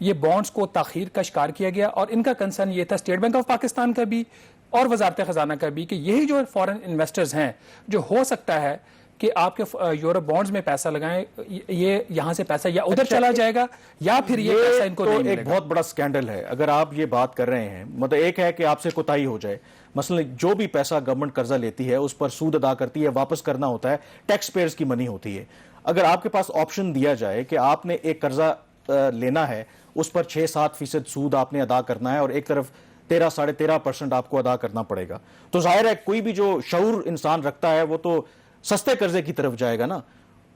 یہ بانڈز کو تاخیر کا شکار کیا گیا, اور ان کا کنسرن یہ تھا اسٹیٹ بینک آف پاکستان کا بھی اور وزارت خزانہ کا بھی کہ یہی جو فارن انویسٹرز ہیں جو ہو سکتا ہے کہ آپ کے یورپ بانڈز میں پیسہ لگائیں, یہ یہاں سے پیسہ یا ادھر چلا جائے گا یا پھر یہ پیسہ ان کو نہیں ملے گا. ایک بہت بڑا سکینڈل ہے اگر آپ یہ بات کر رہے ہیں. مطلب ایک ہے کہ آپ سے کوتاہی ہو جائے, مثلا جو بھی پیسہ گورنمنٹ قرضہ لیتی ہے اس پر سود ادا کرتی ہے, واپس کرنا ہوتا ہے, ٹیکس پیئرز کی منی ہوتی ہے. اگر آپ کے پاس آپشن دیا جائے کہ آپ نے ایک قرضہ لینا ہے, اس پر 6-7% سود آپ نے ادا کرنا ہے اور ایک طرف 13-13.5% آپ کو ادا کرنا پڑے گا, تو ظاہر ہے کوئی بھی جو شعور انسان رکھتا ہے وہ تو سستے قرضے کی طرف جائے گا نا.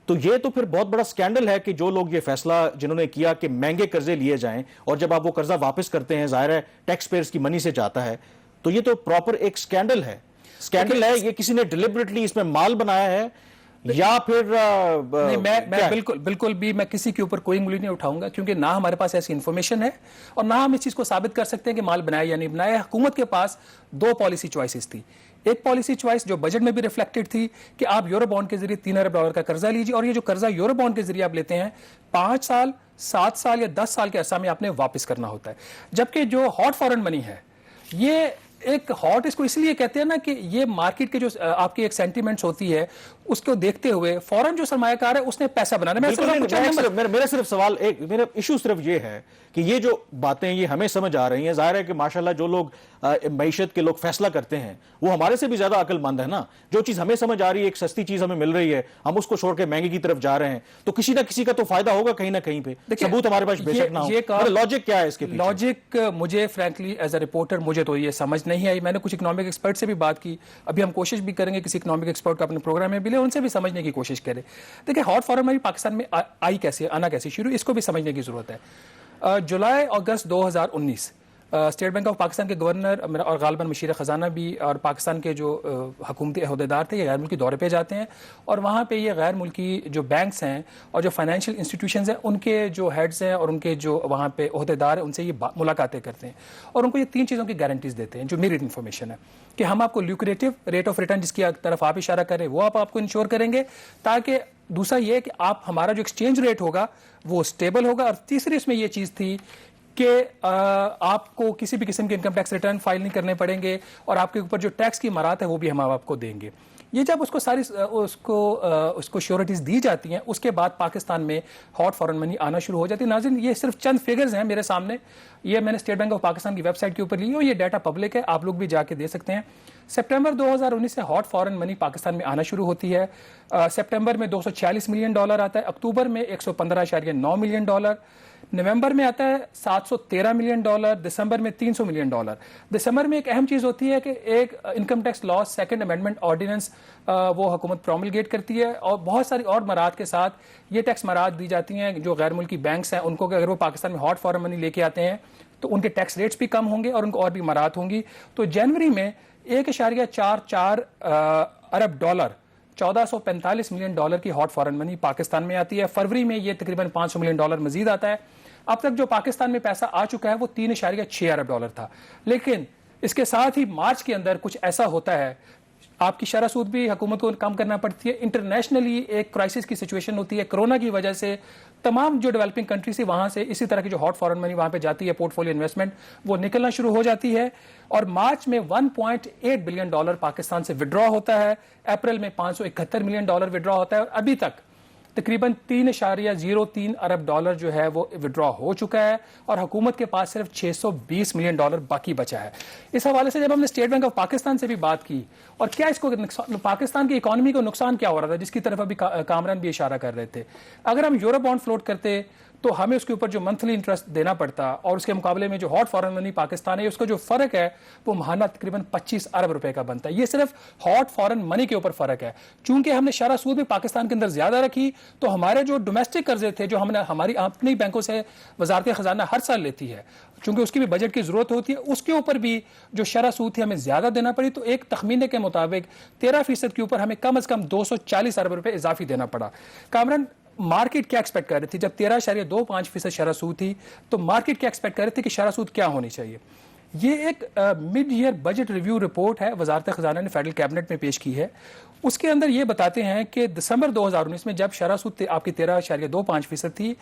تو یہ تو پھر بہت بڑا سکینڈل ہے کہ جو لوگ یہ فیصلہ جنہوں نے کیا کہ مہنگے قرضے لیے جائیں, اور جب آپ وہ قرضہ واپس کرتے ہیں ظاہر ہے ٹیکس پیئرز کی منی سے جاتا ہے, تو یہ تو پراپر ایک سکینڈل ہے. سکینڈل ہے, یہ کسی نے ڈیلیبریٹلی اس میں مال بنایا ہے یا پھر میں بالکل بھی میں کسی کے اوپر کوئی انگلی نہیں اٹھاؤں گا, کیونکہ نہ ہمارے پاس ایسی انفارمیشن ہے اور نہ ہم اس چیز کو ثابت کر سکتے ہیں کہ مال بنایا یا نہیں بنایا. حکومت کے پاس 2 پالیسی چوائسز تھی. ایک پالیسی چوائس جو بجٹ میں بھی ریفلیکٹڈ تھی کہ آپ یورو بانڈ کے ذریعے $3 ارب کا قرضہ لیجیے, اور یہ جو قرضہ یورو بانڈ کے ذریعے آپ لیتے ہیں 5 سال 7 سال یا 10 سال کے عرصہ میں آپ نے واپس کرنا ہوتا ہے. جبکہ جو ہاٹ فارن منی ہے, یہ ایک ہاٹ اس کو اس لیے کہتے ہیں نا کہ یہ مارکیٹ کے جو آپ کی ایک سینٹیمنٹس ہوتی ہے اس کو دیکھتے ہوئے فوراً جو سرمایہ کار ہے اس نے پیسہ بنانا. میرا صرف سوال میرا ایشو صرف یہ ہے کہ یہ جو باتیں یہ ہمیں سمجھ آ رہی ہیں, ظاہر ہے کہ ماشاءاللہ جو لوگ معیشت کے لوگ فیصلہ کرتے ہیں وہ ہمارے سے بھی زیادہ عقل مند ہے نا. جو چیز ہمیں سمجھ آ رہی ہے, ایک سستی چیز ہمیں مل رہی ہے, ہم اس کو چھوڑ کے مہنگی کی طرف جا رہے ہیں, تو کسی نہ کسی کا تو فائدہ ہوگا کہیں نہ کہیں پہ. ثبوت ہمارے پاس بے شک نہ ہو, لاجک کیا ہے اس کے پیچھے؟ لاجک مجھے فرینکلی ایز اے رپورٹر مجھے تو یہ سمجھ نہیں آئی. میں نے کچھ اکنامک ایکسپرٹ سے بھی بات کی, ابھی ہم کوشش بھی کریں گے کسی اکنامک ایکسپرٹ کو اپنے پروگرام میں بھی لیں, ان سے بھی سمجھنے کی کوشش کریں. دیکھیں ہاٹ فارن منی پاکستان میں آئی کیسے, آنا کیسے شروع, اس کو بھی سمجھنے کی ضرورت ہے. جولائی اگست 2019 اسٹیٹ بینک آف پاکستان کے گورنر اور غالباً مشیر خزانہ بھی اور پاکستان کے جو حکومتی عہدیدار تھے یہ غیر ملکی دورے پہ جاتے ہیں, اور وہاں پہ یہ غیر ملکی جو بینکس ہیں اور جو فائنینشیل انسٹیٹیوشنز ہیں ان کے جو ہیڈز ہیں اور ان کے جو وہاں پہ عہدیدار ہیں ان سے یہ ملاقاتیں کرتے ہیں, اور ان کو یہ 3 چیزوں کی گارنٹیز دیتے ہیں جو میری انفارمیشن ہے کہ ہم آپ کو لیوکریٹو ریٹ آف ریٹرن جس کی طرف آپ اشارہ کریں وہ آپ کو انشور کریں گے, تاکہ دوسرا یہ کہ آپ ہمارا جو ایکسچینج ریٹ ہوگا وہ سٹیبل ہوگا, اور تیسری اس میں یہ چیز تھی کہ آپ کو کسی بھی قسم کے انکم ٹیکس ریٹرن فائل نہیں کرنے پڑیں گے, اور آپ کے اوپر جو ٹیکس کی امارات ہے وہ بھی ہم آپ کو دیں گے. یہ جب اس کو ساری اس کو شیورٹیز دی جاتی ہیں, اس کے بعد پاکستان میں ہاٹ فارن منی آنا شروع ہو جاتی ہے. ناظرین یہ صرف چند فگرز ہیں میرے سامنے, یہ میں نے اسٹیٹ بینک آف پاکستان کی ویب سائٹ کے اوپر لی, اور یہ ڈیٹا پبلک ہے, آپ لوگ بھی جا کے دے سکتے ہیں. سپٹمبر 2019 سے ہاٹ فارن منی پاکستان میں آنا شروع ہوتی ہے. سپٹمبر میں $246 ملین آتا ہے, اکتوبر میں $115.9 ملین, نومبر میں آتا ہے $713 ملین, دسمبر میں $300 ملین. دسمبر میں ایک اہم چیز ہوتی ہے کہ ایک income tax law second amendment ordinance وہ حکومت پروملگیٹ کرتی ہے, اور بہت ساری اور مراد کے ساتھ یہ ٹیکس مراد دی جاتی ہیں جو غیر ملکی بینکس ہیں ان کو, کہ اگر وہ پاکستان میں ہاٹ فارن منی لے کے آتے ہیں تو ان کے ٹیکس ریٹس بھی کم ہوں گے اور ان کو اور بھی مراد ہوں گی. تو جنوری میں $1.44 ارب $1445 ملین کی ہاٹ فارن منی پاکستان میں آتی ہے. فروری میں یہ تقریباً $500 ملین مزید آتا ہے. اب تک جو پاکستان میں پیسہ آ چکا ہے وہ $3.6 ارب تھا, لیکن اس کے ساتھ ہی مارچ کے اندر کچھ ایسا ہوتا ہے, آپ کی شرح سود بھی حکومت کو کم کرنا پڑتی ہے, انٹرنیشنلی ایک کرائسس کی سچویشن ہوتی ہے کورونا کی وجہ سے, تمام جو ڈیولپنگ کنٹری سے وہاں سے اسی طرح کی جو ہاٹ فارن منی وہاں پہ جاتی ہے پورٹ فولیو انویسٹمنٹ وہ نکلنا شروع ہو جاتی ہے, اور مارچ میں $1.8 بلین پاکستان سے وڈرا ہوتا ہے, اپریل میں $571 ملین وڈرا ہوتا ہے, اور ابھی تک تقریباً $3.03 ارب جو ہے وہ وڈرا ہو چکا ہے, اور حکومت کے پاس صرف $620 ملین باقی بچا ہے. اس حوالے سے جب ہم نے اسٹیٹ بینک آف پاکستان سے بھی بات کی اور کیا اس کو پاکستان کی اکانومی کو نقصان کیا ہو رہا تھا جس کی طرف ابھی کامران بھی اشارہ کر رہے تھے, اگر ہم یورو بانڈ فلوٹ کرتے تو ہمیں اس کے اوپر جو منتھلی انٹرسٹ دینا پڑتا, اور اس کے مقابلے میں جو ہاٹ فارن منی پاکستان ہے اس کا جو فرق ہے وہ ماہانہ تقریباً $25 ارب کا بنتا ہے. یہ صرف ہاٹ فارن منی کے اوپر فرق ہے. چونکہ ہم نے شرح سود بھی پاکستان کے اندر زیادہ رکھی تو ہمارے جو ڈومیسٹک قرضے تھے جو ہم نے ہماری اپنی بینکوں سے وزارت خزانہ ہر سال لیتی ہے, چونکہ اس کی بھی بجٹ کی ضرورت ہوتی ہے, اس کے اوپر بھی جو شرح سود تھی ہمیں زیادہ دینا پڑی, تو ایک تخمینے کے مطابق 13% کے اوپر ہمیں کم از کم $240 ارب اضافی دینا پڑا. کامران مارکیٹ کیا ایکسپیکٹ کر رہی تھی؟ جب 13.25% شرح سود تھی تو مارکیٹ کیا ایکسپیکٹ کر رہی تھی کہ شرح سود کیا ہونی چاہیے؟ یہ ایک mid year budget review report ہے وزارت خزانہ نے فیڈرل کیبنٹ میں پیش کی ہے. اس کے اندر یہ بتاتے ہیں کہ دسمبر 2019 میں جب شرح سود آپ کی 13.25% تھی,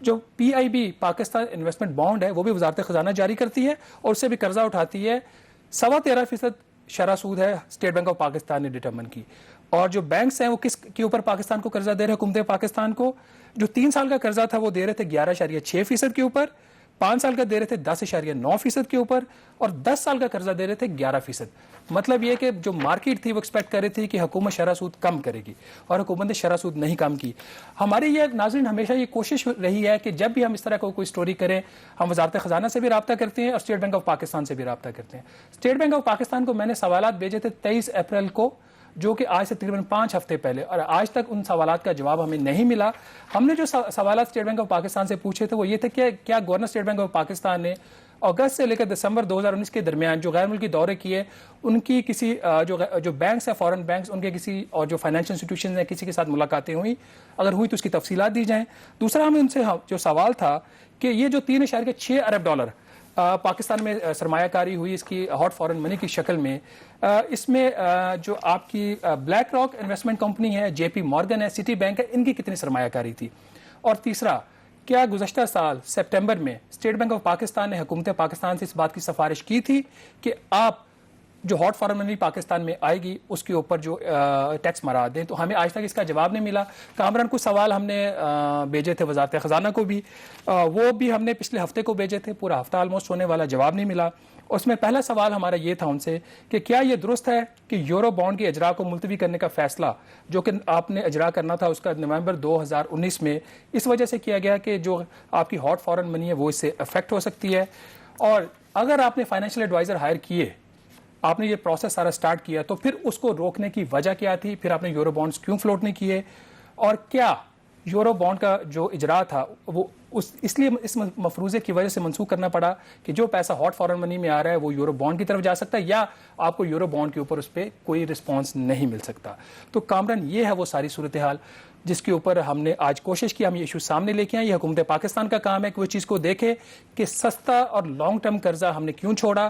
جو PIB پاکستان انویسٹمنٹ بانڈ ہے وہ بھی وزارت خزانہ جاری کرتی ہے اور اس سے بھی قرضہ اٹھاتی ہے, 13.25% شرح سود ہے اسٹیٹ بینک آف پاکستان نے ڈٹرمن کی. اور جو بینکس ہیں وہ کس کے اوپر پاکستان کو قرضہ دے رہے ہیں, حکومت پاکستان کو جو 3 سال کا قرضہ تھا وہ دے رہے تھے 11.6% کے اوپر, 5 سال کا دے رہے تھے 10.9% کے اوپر, اور 10 سال کا قرضہ دے رہے تھے 11%. مطلب یہ کہ جو مارکیٹ تھی وہ ایکسپیکٹ کر رہی تھی کہ حکومت شرح سود کم کرے گی, اور حکومت نے شرح سود نہیں کم کی. ہماری یہ ناظرین ہمیشہ یہ کوشش رہی ہے کہ جب بھی ہم اس طرح کوئی سٹوری کریں, ہم وزارت خزانہ سے بھی رابطہ کرتے ہیں اور اسٹیٹ بینک آف پاکستان سے بھی رابطہ کرتے ہیں. اسٹیٹ بینک آف پاکستان کو میں نے سوالات بھیجے تھے 23 اپریل کو, جو کہ آج سے تقریباً 5 ہفتے پہلے, اور آج تک ان سوالات کا جواب ہمیں نہیں ملا. ہم نے جو سوالات اسٹیٹ بینک آف پاکستان سے پوچھے تھے وہ یہ تھے کہ کیا governor state bank of Pakistan نے اگست سے لے کر دسمبر 2019 کے درمیان جو غیر ملکی دورے کیے, ان کی کسی جو بینکس ہیں فارن بینکس, ان کے کسی اور جو فائنینشیل انسٹیٹیوشنز ہیں کسی کے ساتھ ملاقاتیں ہوئی, اگر ہوئی تو اس کی تفصیلات دی جائیں. دوسرا ہمیں ان سے جو سوال تھا کہ یہ جو 3.6 ارب ڈالر پاکستان میں سرمایہ کاری ہوئی اس کی ہاٹ فارن منی کی شکل میں, اس میں جو آپ کی بلیک راک انویسٹمنٹ کمپنی ہے, JP مورگن ہے, سٹی بینک ہے, ان کی کتنی سرمایہ کاری تھی. اور تیسرا, کیا گزشتہ سال سپٹمبر میں اسٹیٹ بینک آف پاکستان نے حکومت پاکستان سے اس بات کی سفارش کی تھی کہ آپ جو ہاٹ فارن منی پاکستان میں آئے گی اس کے اوپر جو ٹیکس مراد دیں. تو ہمیں آج تک اس کا جواب نہیں ملا. کامران کو سوال ہم نے بھیجے تھے وزارت خزانہ کو بھی, وہ بھی ہم نے پچھلے ہفتے کو بھیجے تھے, پورا ہفتہ آلموسٹ ہونے والا, جواب نہیں ملا. اس میں پہلا سوال ہمارا یہ تھا ان سے کہ کیا یہ درست ہے کہ یورو بانڈ کے اجرا کو ملتوی کرنے کا فیصلہ جو کہ آپ نے اجرا کرنا تھا اس کا نومبر 2019 میں اس وجہ سے کیا گیا کہ جو آپ کی ہاٹ فارن منی ہے وہ اس سے افیکٹ ہو سکتی ہے, اور اگر آپ نے فائنینشیل ایڈوائزر ہائر کیے, آپ نے یہ پروسیس سارا سٹارٹ کیا, تو پھر اس کو روکنے کی وجہ کیا تھی, پھر آپ نے یورو بانڈز کیوں فلوٹ نہیں کیے, اور کیا یورو بانڈ کا جو اجرا تھا وہ اس لیے اس مفروضے کی وجہ سے منسوخ کرنا پڑا کہ جو پیسہ ہاٹ فارن منی میں آ رہا ہے وہ یورو بانڈ کی طرف جا سکتا ہے, یا آپ کو یورو بانڈ کے اوپر اس پہ کوئی رسپانس نہیں مل سکتا. تو کامران یہ ہے وہ ساری صورتحال جس کے اوپر ہم نے آج کوشش کی ہم یہ ایشو سامنے لے کے آئے. یہ حکومت پاکستان کا کام ہے کہ وہ چیز کو دیکھے کہ سستا اور لانگ ٹرم قرضہ ہم نے کیوں چھوڑا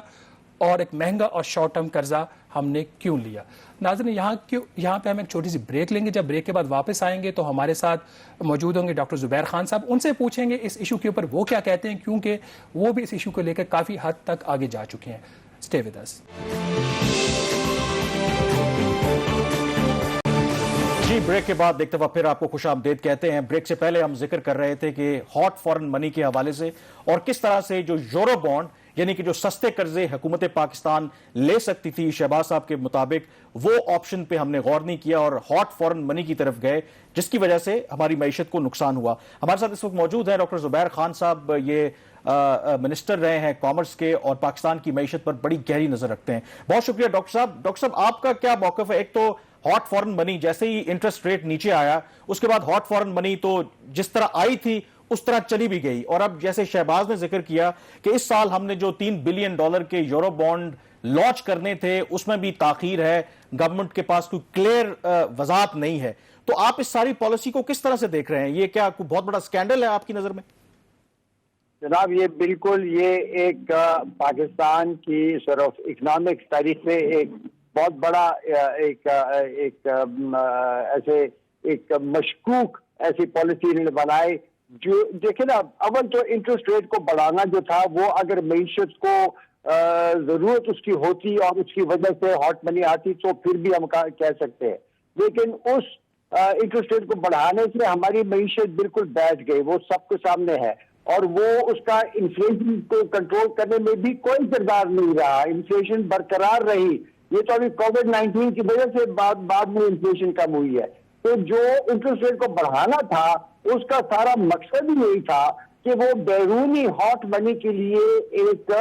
اور ایک مہنگا اور شارٹ ٹرم قرضہ ہم نے کیوں لیا. ناظرین یہاں پہ ہم ایک چھوٹی سی بریک لیں گے. جب بریک کے بعد واپس آئیں گے تو ہمارے ساتھ موجود ہوں گے ڈاکٹر زبیر خان صاحب, ان سے پوچھیں گے اس ایشو کے اوپر وہ کیا کہتے ہیں, کیونکہ وہ بھی اس ایشو کو لے کر کافی حد تک آگے جا چکے ہیں. Stay with us. جی, بریک کے بعد ایک دفعہ پھر آپ کو خوش آمدید کہتے ہیں. بریک سے پہلے ہم ذکر کر رہے تھے کہ ہاٹ فارن منی کے حوالے سے اور کس طرح سے جو یورو بانڈ یعنی کہ جو سستے قرضے حکومت پاکستان لے سکتی تھی شہباز صاحب کے مطابق وہ آپشن پہ ہم نے غور نہیں کیا اور ہاٹ فارن منی کی طرف گئے, جس کی وجہ سے ہماری معیشت کو نقصان ہوا. ہمارے ساتھ اس وقت موجود ہیں ڈاکٹر زبیر خان صاحب, یہ منسٹر رہے ہیں کامرس کے اور پاکستان کی معیشت پر بڑی گہری نظر رکھتے ہیں. بہت شکریہ ڈاکٹر صاحب. ڈاکٹر صاحب, آپ کا کیا موقف ہے؟ ایک تو ہاٹ فارن منی جیسے ہی انٹرسٹ ریٹ نیچے آیا اس کے بعد ہاٹ فارن منی تو جس طرح آئی تھی اس طرح چلی بھی گئی, اور اب جیسے شہباز نے ذکر کیا کہ اس سال ہم نے جو $3 بلین کے یورو بانڈ لانچ کرنے تھے اس میں بھی تاخیر ہے, گورنمنٹ کے پاس کوئی کلیئر وضاحت نہیں ہے. تو آپ اس ساری پالیسی کو کس طرح سے دیکھ رہے ہیں؟ یہ کیا کوئی بہت بڑا سکینڈل ہے آپ کی نظر میں؟ جناب, یہ بالکل یہ ایک پاکستان کی صرف اکنامک تاریخ میں ایک بہت بڑا ایک ایسے ایک مشکوک ایسی پالیسی انہوں نے بنائی. جو دیکھیں نا, اول تو انٹرسٹ ریٹ کو بڑھانا جو تھا وہ اگر معیشت کو ضرورت اس کی ہوتی اور اس کی وجہ سے ہاٹ منی آتی تو پھر بھی ہم کہہ سکتے ہیں, لیکن اس انٹرسٹ ریٹ کو بڑھانے سے ہماری معیشت بالکل بیٹھ گئی, وہ سب کے سامنے ہے, اور وہ اس کا انفلیشن کو کنٹرول کرنے میں بھی کوئی کردار نہیں رہا. انفلیشن برقرار رہی. یہ تو ابھی کووڈ-19 کی وجہ سے بعد میں انفلیشن کم ہوئی ہے. تو جو انٹرسٹ ریٹ کو بڑھانا تھا اس کا سارا مقصد ہی یہی تھا کہ وہ بیرونی ہاٹ منی کے لیے ایک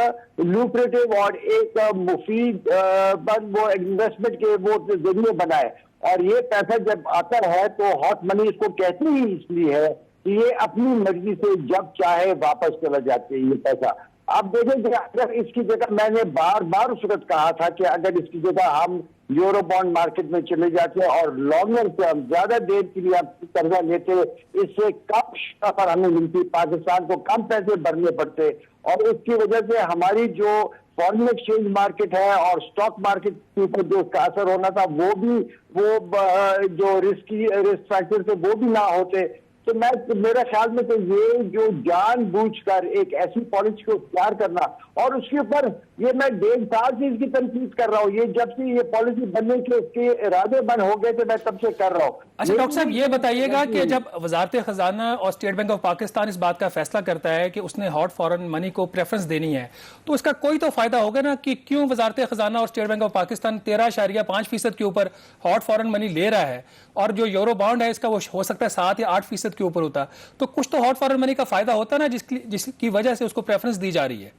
لوکریٹو اور ایک مفید وہ انویسٹمنٹ کے وہ ذریعے بنائے. اور یہ پیسہ جب آتا ہے تو ہاٹ منی اس کو کہتے ہی اس لیے ہے کہ یہ اپنی مرضی سے جب چاہے واپس چلا جاتے ہیں یہ پیسہ. آپ دیکھیں کہ اگر اس کی جگہ, میں نے بار بار اس وقت کہا تھا کہ اگر اس کی جگہ ہم یورو بانڈ مارکیٹ میں چلے جاتے اور لانگر ٹرم زیادہ دیر کے لیے آپ قرضہ لیتے, اس سے کم شرح پر ہمیں ملتی, پاکستان کو کم پیسے بھرنے پڑتے, اور اس کی وجہ سے ہماری جو فارن ایکسچینج مارکیٹ ہے اور اسٹاک مارکیٹ کے اوپر جو اس کا اثر ہونا تھا وہ بھی جو رسک فیکٹر تھے وہ بھی نہ ہوتے. تو میرا خیال میں تو یہ جو جان بوجھ کر ایک ایسی پالیسی کو اختیار کرنا اور اس کے اوپر یہ میں 1.5 سال سے اس کی تنقید کر رہا ہوں, یہ جب سے یہ پالیسی بننے کے اس کے ارادے بند ہو گئے تھے میں تب سے کر رہا ہوں. اچھا ڈاکٹر صاحب یہ بتائیے گا کہ جب وزارت خزانہ اور اسٹیٹ بینک آف پاکستان اس بات کا فیصلہ کرتا ہے کہ اس نے ہاٹ فارن منی کو پریفرنس دینی ہے, تو اس کا کوئی تو فائدہ ہوگا نا کہ کیوں وزارت خزانہ اور اسٹیٹ بینک آف پاکستان 13.5% کے اوپر ہاٹ فارن منی لے رہا ہے, اور جو یورو بانڈ ہے اس کا وہ ہو سکتا ہے 7 یا 8% کے اوپر ہوتا, تو کچھ تو ہاٹ فارن منی کا فائدہ ہوتا نا جس کی وجہ سے اس کو پریفرنس دی جا رہی ہے.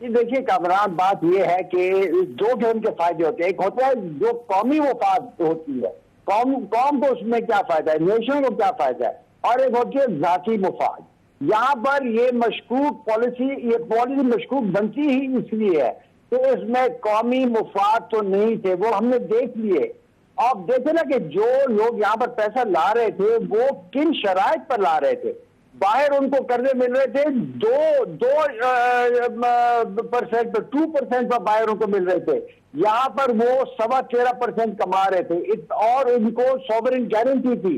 دیکھیے کامران, بات یہ ہے کہ 2 قسم کے فائدے ہوتے ہیں. ایک ہوتا ہے جو قومی مفاد ہوتی ہے, قوم کو اس میں کیا فائدہ ہے, نیشن کو کیا فائدہ ہے, اور ایک ہوتی ہے ذاتی مفاد. یہاں پر یہ مشکوک پالیسی مشکوک بنتی ہی اس لیے ہے کہ اس میں قومی مفاد تو نہیں تھے, وہ ہم نے دیکھ لیے. آپ دیکھیں نا کہ جو لوگ یہاں پر پیسہ لا رہے تھے وہ کن شرائط پر لا رہے تھے. باہر ان کو قرضے مل رہے تھے 2% پر 2% پر باہر ان کو مل رہے تھے, یہاں پر وہ 13.25% کما رہے تھے اور ان کو سوورن گارنٹی تھی.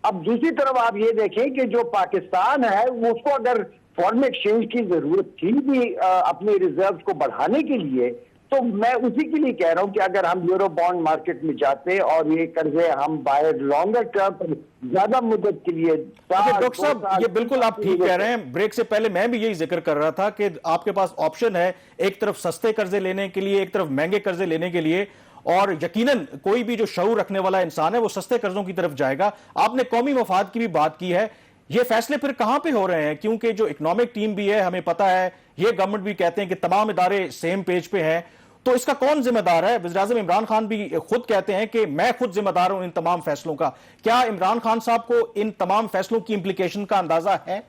اب دوسری طرف آپ یہ دیکھیں کہ جو پاکستان ہے اس کو اگر فارن ایکسچینج کی ضرورت تھی بھی اپنی ریزروز کو بڑھانے کے لیے, تو میں اسی کے لیے کہہ رہا ہوں کہ اگر ہم یورو بانڈ مارکیٹ میں جاتے اور یہ قرضے ہم باہر لانگر ٹرم پر زیادہ مدت کے لیے. ڈاکٹر صاحب یہ بالکل آپ ٹھیک کہہ رہے ہیں. بریک سے پہلے میں بھی یہی ذکر کر رہا تھا کہ آپ کے پاس آپشن ہے, ایک طرف سستے قرضے لینے کے لیے, ایک طرف مہنگے قرضے لینے کے لیے, اور یقیناً کوئی بھی جو شعور رکھنے والا انسان ہے وہ سستے قرضوں کی طرف جائے گا. آپ نے قومی مفاد کی بھی بات کی ہے, یہ فیصلے پھر کہاں پہ ہو رہے ہیں؟ کیونکہ جو اکنامک ٹیم بھی ہے, ہمیں پتا ہے, یہ گورنمنٹ بھی کہتے ہیں کہ تمام ادارے سیم پیج پہ ہیں, تو اس کا کون ذمہ دار ہے؟ وزیراعظم عمران خان بھی خود کہتے ہیں کہ میں خود ذمہ دار ہوں ان تمام فیصلوں کا. کیا عمران خان صاحب کو ان تمام فیصلوں کی امپلیکیشن کا اندازہ ہے؟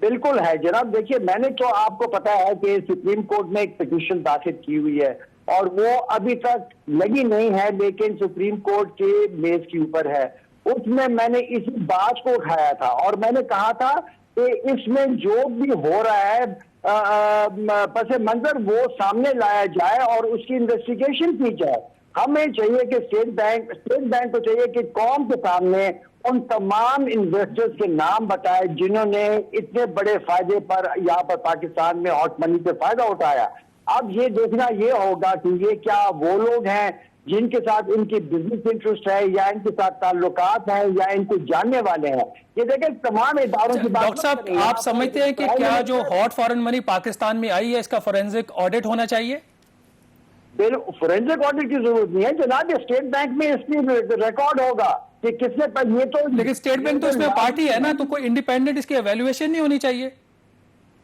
بالکل ہے جناب. دیکھیے میں نے تو آپ کو پتا ہے کہ سپریم کورٹ میں ایک پٹیشن داخل کی ہوئی ہے اور وہ ابھی تک لگی نہیں ہے, لیکن سپریم کورٹ کے میز کے اوپر ہے. اس میں نے اس بات کو اٹھایا تھا اور میں نے کہا تھا کہ اس میں جو بھی ہو رہا ہے پس منظر وہ سامنے لایا جائے اور اس کی انویسٹیگیشن کی جائے. ہمیں چاہیے کہ اسٹیٹ بینک کو چاہیے کہ قوم کے سامنے ان تمام انویسٹرز کے نام بتائے جنہوں نے اتنے بڑے فائدے پر یہاں پر پاکستان میں ہاٹ منی سے فائدہ اٹھایا. اب یہ دیکھنا یہ ہوگا کہ یہ کیا وہ لوگ ہیں جن کے ساتھ ان کی بزنس انٹرسٹ ہے یا ان کے ساتھ تعلقات ہیں یا ان کو جاننے والے ہیں. یہ دیکھیں تمام اداروں کی بات. ڈاکٹر صاحب آپ سمجھتے ہیں کہ کیا جو ہاٹ فارن منی پاکستان میں آئی ہے اس کا فورینزک آڈٹ ہونا چاہیے؟ فورینزک آڈٹ کی ضرورت نہیں ہے جناب, یہ اسٹیٹ بینک میں اس کی ریکارڈ ہوگا کہ کس نے پر یہ تو. لیکن اسٹیٹ بینک تو اس میں پارٹی ہے نا, تو کوئی انڈیپینڈنٹ اس کی ایویلویشن نہیں ہونی چاہیے؟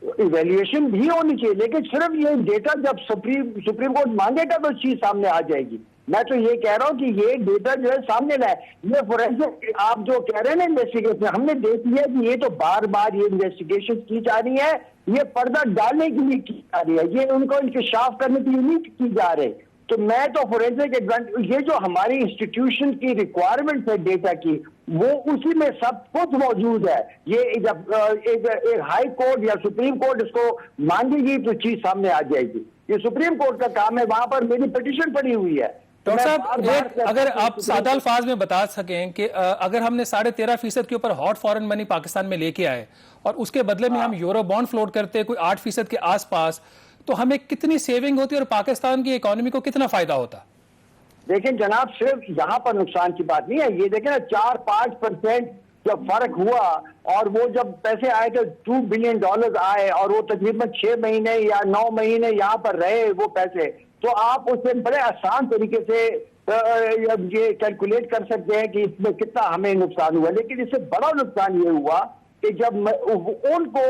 ایویلویشن بھی ہونی چاہیے, لیکن صرف یہ ڈیٹا جب سپریم کورٹ مانگے گا تو چیز سامنے آ جائے گی. میں تو یہ کہہ رہا ہوں کہ یہ ڈیٹا جو ہے سامنے لائے. یہ فورینسک آپ جو کہہ رہے ہیں نا انویسٹیگیشن, ہم نے دیکھ لیا کہ یہ تو بار بار یہ انویسٹیگیشن کی جا رہی ہے, یہ پردہ ڈالنے کے لیے کی جا رہی ہے, یہ ان کو انکشاف کرنے کے لیے نہیں کی جا رہے. تو میں تو فورینسک یہ جو ہماری انسٹیٹیوشن کی ریکوائرمنٹ ہے ڈیٹا کی, وہ اسی میں سب کچھ موجود ہے. یہ جب ایک ہائی کورٹ یا سپریم کورٹ اس کو مانگے گی تو چیز سامنے آ جائے گی. یہ سپریم کورٹ کا کام ہے, وہاں پر میری پٹیشن پڑی ہوئی ہے. ڈاکٹر صاحب اگر آپ سادہ الفاظ میں بتا سکیں کہ اگر ہم نے 13.5% کے اوپر ہاٹ فارن منی پاکستان میں لے کے آئے اور اس کے بدلے میں ہم یورو بانڈ فلوٹ کرتے کوئی 8% کے آس پاس, تو ہمیں کتنی سیونگ ہوتی اور پاکستان کی اکانومی کو کتنا فائدہ ہوتا؟ دیکھیں جناب, صرف یہاں پر نقصان کی بات نہیں ہے. یہ دیکھیں نا 4-5% جب فرق ہوا اور وہ جب پیسے آئے تھے $2 بلین آئے اور وہ تقریباً 6 مہینے یا 9 مہینے یہاں پر رہے وہ پیسے, تو آپ اس سے بڑے آسان طریقے سے یہ کیلکولیٹ کر سکتے ہیں کہ اس میں کتنا ہمیں نقصان ہوا. لیکن اس سے بڑا نقصان یہ ہوا کہ جب ان کو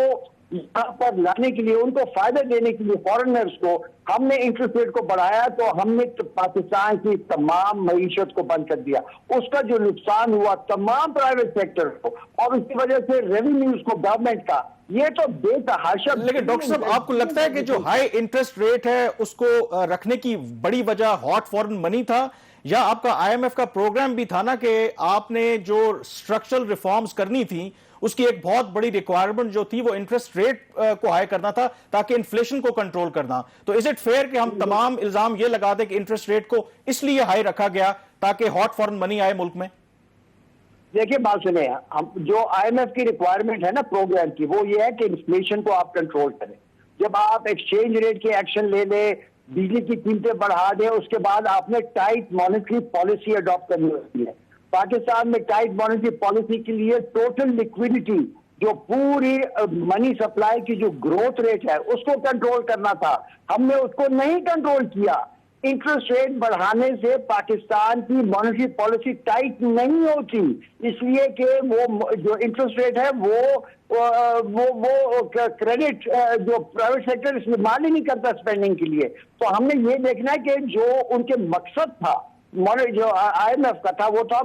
یہاں پر لانے کے لیے, ان کو فائدہ دینے کے لیے فارنرز کو ہم نے انٹرسٹ ریٹ کو بڑھایا, تو ہم نے پاکستان کی تمام معیشت کو بند کر دیا. اس کا جو نقصان ہوا تمام پرائیویٹ سیکٹر کو اور اس کی وجہ سے ریونیوز کو گورنمنٹ کا, یہ تو بے تحاشا. لیکن ڈاکٹر صاحب آپ کو لگتا ہے کہ جو ہائی انٹرسٹ ریٹ ہے اس کو رکھنے کی بڑی وجہ ہاٹ فارن منی تھا, یا آپ کا IMF کا پروگرام بھی تھا نا کہ آپ نے جو اسٹرکچرل ریفارمز کرنی تھی اس کی ایک بہت بڑی ریکوائرمنٹ جو تھی وہ انٹرسٹ ریٹ کو ہائی کرنا تھا تاکہ انفلیشن کو کنٹرول کرنا. تو از اٹ فیئر کہ ہم تمام الزام یہ لگا دیں کہ انٹرسٹ ریٹ کو اس لیے ہائی رکھا گیا تاکہ ہاٹ فورن منی آئے ملک میں؟ دیکھیں بات سنیں، جو آئی ایم ایف کی ریکوائرمنٹ ہے نا پروگرام کی، وہ یہ ہے کہ انفلیشن کو آپ کنٹرول کریں. جب آپ ایکسچینج ریٹ کے ایکشن لے لیں، بجلی کی قیمتیں بڑھا دیں، اس کے بعد آپ نے ٹائٹ مانیٹری پالیسی اڈاپٹ کرنی ہوتی ہے. پاکستان میں ٹائٹ مانیٹری پالیسی کے لیے ٹوٹل لیکویڈیٹی، جو پوری منی سپلائی کی جو گروتھ ریٹ ہے اس کو کنٹرول کرنا تھا. ہم نے اس کو نہیں کنٹرول کیا. انٹرسٹ ریٹ بڑھانے سے پاکستان کی مانیٹری پالیسی ٹائٹ نہیں ہوتی، اس لیے کہ وہ جو انٹرسٹ ریٹ ہے وہ کریڈٹ جو پرائیویٹ سیکٹر استعمال ہی نہیں کرتا اسپینڈنگ کے لیے. تو ہم نے یہ دیکھنا ہے کہ جو ان کے مقصد تھا جو آئی ایم ایف کا تھا وہ تھا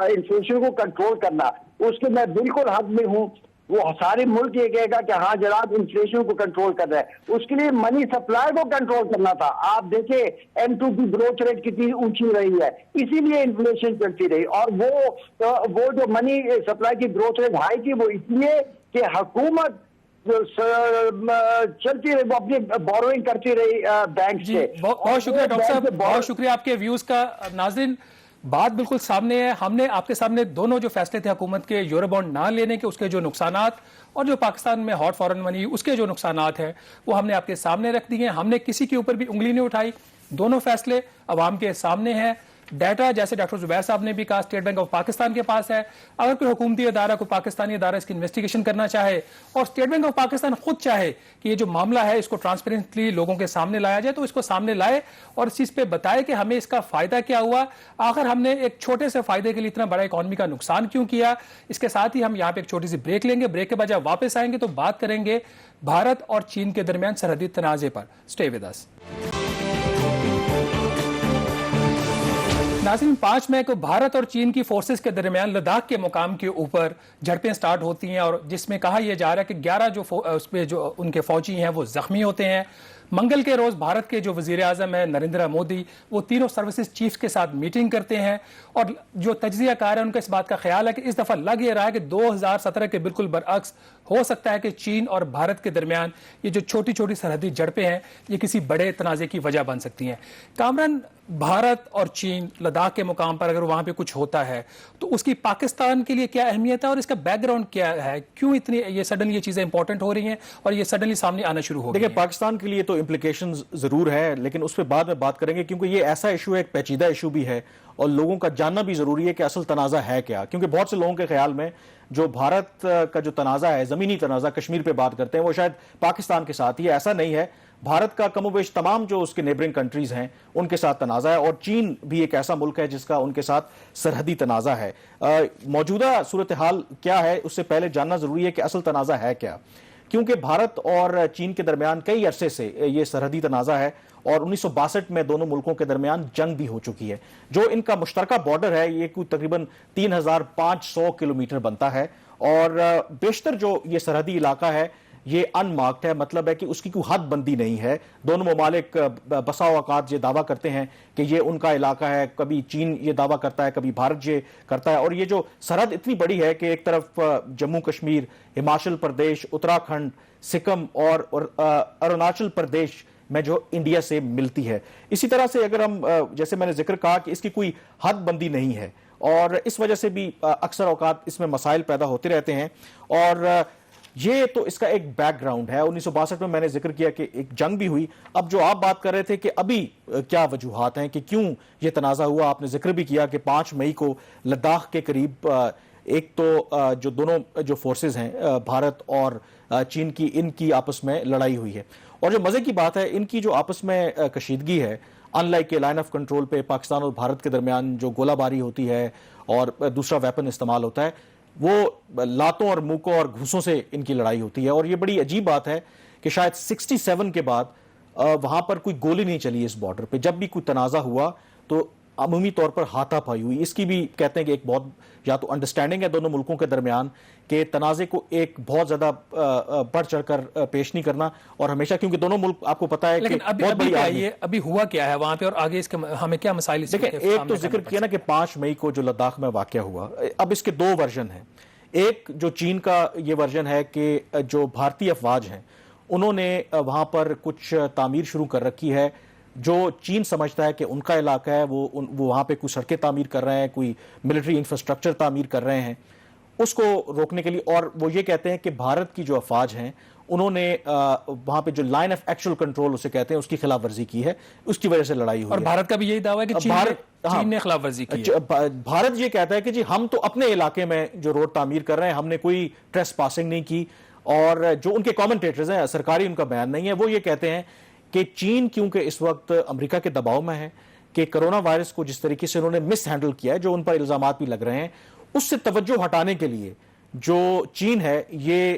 انفلیشن کو کنٹرول کرنا. اس کے میں بالکل حق میں ہوں. وہ سارے ملک یہ کہے گا کہ ہاں جناب انفلیشن کو کنٹرول کر رہا ہے. اس کے لیے منی سپلائی کو کنٹرول کرنا تھا. آپ دیکھیں M2 کی گروتھ ریٹ کتنی اونچی رہی ہے، اسی لیے انفلیشن چلتی رہی. اور وہ جو منی سپلائی کی گروتھ ریٹ ہائی تھی وہ اس لیے کہ حکومت چلتی رہی، وہ اپنی بوروئنگ کرتی رہی بینک سے. بہت شکریہ ڈاکٹر صاحب، بہت شکریہ آپ کے ویوز کا. ناظرین، بات بالکل سامنے ہے. ہم نے آپ کے سامنے دونوں جو فیصلے تھے حکومت کے یورو بانڈ نہ لینے کے، اس کے جو نقصانات، اور جو پاکستان میں ہاٹ فورن منی اس کے جو نقصانات ہیں، وہ ہم نے آپ کے سامنے رکھ دیے ہیں. ہم نے کسی کے اوپر بھی انگلی نہیں اٹھائی. دونوں فیصلے عوام کے سامنے ہیں. ڈیٹا جیسے ڈاکٹر زبیر صاحب نے بھی کہا اسٹیٹ بینک آف پاکستان کے پاس ہے. اگر کوئی حکومتی ادارہ، کوئی پاکستانی ادارہ اس کی انویسٹیگیشن کرنا چاہے اور اسٹیٹ بینک آف پاکستان خود چاہے کہ یہ جو معاملہ ہے اس کو ٹرانسپیرنٹلی لوگوں کے سامنے لایا جائے، تو اس کو سامنے لائے اور اس چیز پہ بتائے کہ ہمیں اس کا فائدہ کیا ہوا، آخر ہم نے ایک چھوٹے سے فائدے کے لیے اتنا بڑا اکانومی کا نقصان کیوں کیا. اس کے ساتھ ہی ہم یہاں پہ ایک چھوٹی سی بریک لیں گے. بریک کے بعد جب واپس آئیں گے تو بات کریں گے بھارت اور چین کے درمیان سرحدی تنازع پر. اسٹے ود اس. ناظرین، 5 مئی کو بھارت اور چین کی فورسز کے درمیان لداخ کے مقام کے اوپر جھڑپیں سٹارٹ ہوتی ہیں، اور جس میں کہا یہ جا رہا ہے کہ 11 اس پہ جو ان کے فوجی ہیں وہ زخمی ہوتے ہیں. منگل کے روز بھارت کے جو وزیر اعظم ہے نریندر مودی، وہ تینوں سروسز چیفز کے ساتھ میٹنگ کرتے ہیں، اور جو تجزیہ کار ہے ان کا اس بات کا خیال ہے کہ اس دفعہ لگ یہ رہا ہے کہ 2017 کے بالکل برعکس ہو سکتا ہے کہ چین اور بھارت کے درمیان یہ جو چھوٹی چھوٹی سرحدی جھڑپیں ہیں یہ کسی بڑے تنازع کی وجہ بن سکتی ہیں. کامران، بھارت اور چین لداخ کے مقام پر اگر وہاں پہ کچھ ہوتا ہے تو اس کی پاکستان کے لیے کیا اہمیت ہے اور اس کا بیک گراؤنڈ کیا ہے؟ کیوں اتنی یہ سڈنلی یہ چیزیں امپورٹنٹ ہو رہی ہیں اور یہ سڈنلی سامنے آنا شروع ہو گئی ہیں؟ دیکھیں، پاکستان کے لیے تو امپلیکیشنز ضرور ہے، لیکن اس پہ بعد میں بات کریں گے، کیونکہ یہ ایسا ایشو ہے، ایک پیچیدہ ایشو بھی ہے، اور لوگوں کا جاننا بھی ضروری ہے کہ اصل تنازع ہے کیا. کیونکہ بہت سے لوگوں کے خیال میں جو بھارت کا جو تنازع ہے، زمینی تنازع کشمیر پہ بات کرتے ہیں، وہ شاید پاکستان کے ساتھ ہی. ایسا نہیں ہے. بھارت کا کم و بیش تمام جو اس کے نیبرنگ کنٹریز ہیں ان کے ساتھ تنازع ہے، اور چین بھی ایک ایسا ملک ہے جس کا ان کے ساتھ سرحدی تنازع ہے. موجودہ صورتحال کیا ہے اس سے پہلے جاننا ضروری ہے کہ اصل تنازع ہے کیا. کیونکہ بھارت اور چین کے درمیان کئی عرصے سے یہ سرحدی تنازع ہے، اور 1962 میں دونوں ملکوں کے درمیان جنگ بھی ہو چکی ہے. جو ان کا مشترکہ بارڈر ہے یہ کوئی تقریباً 3500 کلومیٹر بنتا ہے، اور بیشتر جو یہ سرحدی علاقہ ہے یہ ان مارکڈ ہے. مطلب ہے کہ اس کی کوئی حد بندی نہیں ہے. دونوں ممالک بسا اوقات یہ دعویٰ کرتے ہیں کہ یہ ان کا علاقہ ہے. کبھی چین یہ دعویٰ کرتا ہے، کبھی بھارت یہ کرتا ہے. اور یہ جو سرحد اتنی بڑی ہے کہ ایک طرف جموں کشمیر، ہماچل پردیش، اتراکھنڈ، سکم اور اروناچل پردیش میں جو انڈیا سے ملتی ہے. اسی طرح سے اگر ہم جیسے میں نے ذکر کہا کہ اس کی کوئی حد بندی نہیں ہے، اور اس وجہ سے بھی اکثر اوقات اس میں مسائل پیدا ہوتے رہتے ہیں. اور یہ تو اس کا ایک بیک گراؤنڈ ہے. 1962 میں نے ذکر کیا کہ ایک جنگ بھی ہوئی. اب جو آپ بات کر رہے تھے کہ ابھی کیا وجوہات ہیں کہ کیوں یہ تنازع ہوا، آپ نے ذکر بھی کیا کہ 5 مئی کو لداخ کے قریب ایک تو جو دونوں جو فورسز ہیں بھارت اور چین کی، ان کی آپس میں لڑائی ہوئی ہے. اور جو مزے کی بات ہے، ان کی جو آپس میں کشیدگی ہے، ان لائک کہ لائن آف کنٹرول پہ پاکستان اور بھارت کے درمیان جو گولہ باری ہوتی ہے اور دوسرا ویپن استعمال ہوتا ہے، وہ لاتوں اور موقعوں اور گھوسوں سے ان کی لڑائی ہوتی ہے. اور یہ بڑی عجیب بات ہے کہ شاید 67 کے بعد وہاں پر کوئی گولی نہیں چلی اس بارڈر پہ. جب بھی کوئی تنازع ہوا تو عمومی طور پر ہاتھا پائی ہوئی. اس کی بھی کہتے ہیں کہ ایک بہت یا تو انڈرسٹینڈنگ ہے دونوں ملکوں کے درمیان کہ تنازع کو ایک بہت زیادہ بڑھ چڑھ کر پیش نہیں کرنا. اور ہمیشہ کیونکہ دونوں ملک آپ کو پتا ہے کہ بہت بڑی ابھی ہوا کیا ہے وہاں پہ اور آگے اس کے ہمیں کیا مسائل؟ دیکھیں، ایک تو ذکر کیا نا کہ 5 مئی کو جو لداخ میں واقعہ ہوا، اب اس کے 2 ورژن ہیں. ایک جو چین کا یہ ورژن ہے کہ جو بھارتی افواج ہیں انہوں نے وہاں پر کچھ تعمیر شروع کر رکھی ہے جو چین سمجھتا ہے کہ ان کا علاقہ ہے، وہ وہاں پہ کوئی سڑکیں تعمیر کر رہے ہیں، کوئی ملٹری انفراسٹرکچر تعمیر کر رہے ہیں، اس کو روکنے کے لیے. اور وہ یہ کہتے ہیں کہ بھارت کی جو افواج ہیں انہوں نے وہاں پہ جو لائن آف ایکچوئل کنٹرول اسے کہتے ہیں اس کی خلاف ورزی کی ہے، اس کی وجہ سے لڑائی ہوئی اور ہے. بھارت کا بھی یہی دعویٰ ہے کہ چین نے خلاف ورزی کی ہے. بھارت یہ کہتا ہے کہ جی ہم تو اپنے علاقے میں جو روڈ تعمیر کر رہے ہیں ہم نے کوئی ٹریس پاسنگ نہیں کی. اور جو ان کے کامنٹیٹرز ہیں، سرکاری ان کا بیان نہیں ہے، وہ یہ کہتے ہیں کہ چین کیونکہ اس وقت امریکہ کے دباؤ میں ہے کہ کرونا وائرس کو جس طریقے سے انہوں نے مس ہینڈل کیا ہے، جو ان پر الزامات بھی لگ رہے ہیں، اس سے توجہ ہٹانے کے لیے جو چین ہے یہ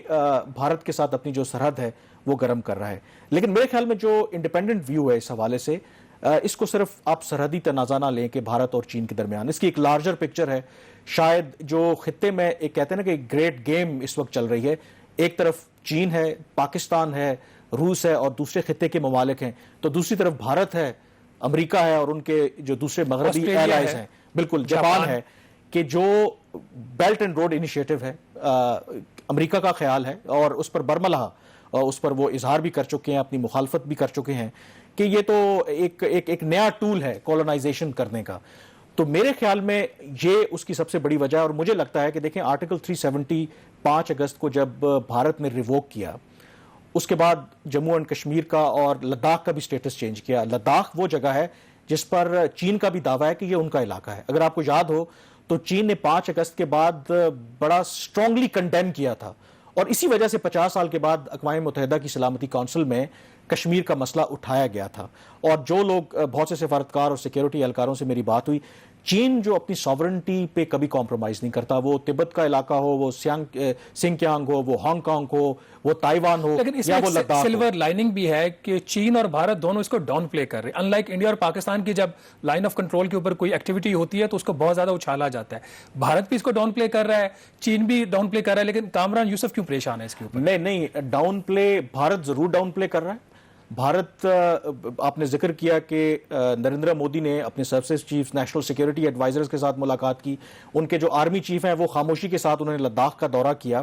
بھارت کے ساتھ اپنی جو سرحد ہے وہ گرم کر رہا ہے. لیکن میرے خیال میں جو انڈیپینڈنٹ ویو ہے اس حوالے سے، اس کو صرف آپ سرحدی تنازع نہ لیں کہ بھارت اور چین کے درمیان، اس کی ایک لارجر پکچر ہے. شاید جو خطے میں ایک کہتے ہیں نا کہ ایک گریٹ گیم اس وقت چل رہی ہے، ایک طرف چین ہے، پاکستان ہے، روس ہے اور دوسرے خطے کے ممالک ہیں، تو دوسری طرف بھارت ہے، امریکہ ہے اور ان کے جو دوسرے مغربی ایلائز ہیں، بالکل جاپان ہے، کہ جو بیلٹ اینڈ روڈ انیشیٹو ہے امریکہ کا خیال ہے اور اس پر برملا اس پر وہ اظہار بھی کر چکے ہیں، اپنی مخالفت بھی کر چکے ہیں کہ یہ تو ایک نیا ٹول ہے کولونائزیشن کرنے کا. تو میرے خیال میں یہ اس کی سب سے بڑی وجہ ہے. اور مجھے لگتا ہے کہ دیکھیں آرٹیکل 370 5 اگست کو جب بھارت نے ریووک کیا، اس کے بعد جموں اینڈ کشمیر کا اور لداخ کا بھی سٹیٹس چینج کیا. لداخ وہ جگہ ہے جس پر چین کا بھی دعویٰ ہے کہ یہ ان کا علاقہ ہے. اگر آپ کو یاد ہو تو چین نے 5 اگست کے بعد بڑا سٹرونگلی کنڈیم کیا تھا اور اسی وجہ سے 50 سال کے بعد اقوام متحدہ کی سلامتی کونسل میں کشمیر کا مسئلہ اٹھایا گیا تھا. اور جو لوگ بہت سے سفارتکار اور سیکیورٹی اہلکاروں سے میری بات ہوئی، چین جو اپنی ساورنٹی پہ کبھی کمپرومائز نہیں کرتا، وہ تبت کا علاقہ ہو، وہ سنکیانگ ہو، وہ ہانگ کانگ ہو، وہ تائیوان ہو یا وہ لداخ ہو. سلور لائننگ بھی ہے کہ چین اور بھارت دونوں اس کو ڈاؤن پلے کر رہے ہیں. ان لائک انڈیا اور پاکستان کی جب لائن آف کنٹرول کے اوپر کوئی ایکٹیویٹی ہوتی ہے تو اس کو بہت زیادہ اچھالا جاتا ہے. بھارت بھی اس کو ڈاؤن پلے کر رہا ہے، چین بھی ڈاؤن پلے کر رہا ہے، لیکن کامران یوسف کیوں پریشان ہے اس کے اوپر؟ نہیں، ڈاؤن پلے بھارت ضرور ڈاؤن پلے کر رہا ہے. بھارت، آپ نے ذکر کیا کہ نریندر مودی نے اپنے services chief, national security advisers کے ساتھ ملاقات کی. ان کے جو آرمی چیف ہیں وہ خاموشی کے ساتھ انہوں نے لداخ کا دورہ کیا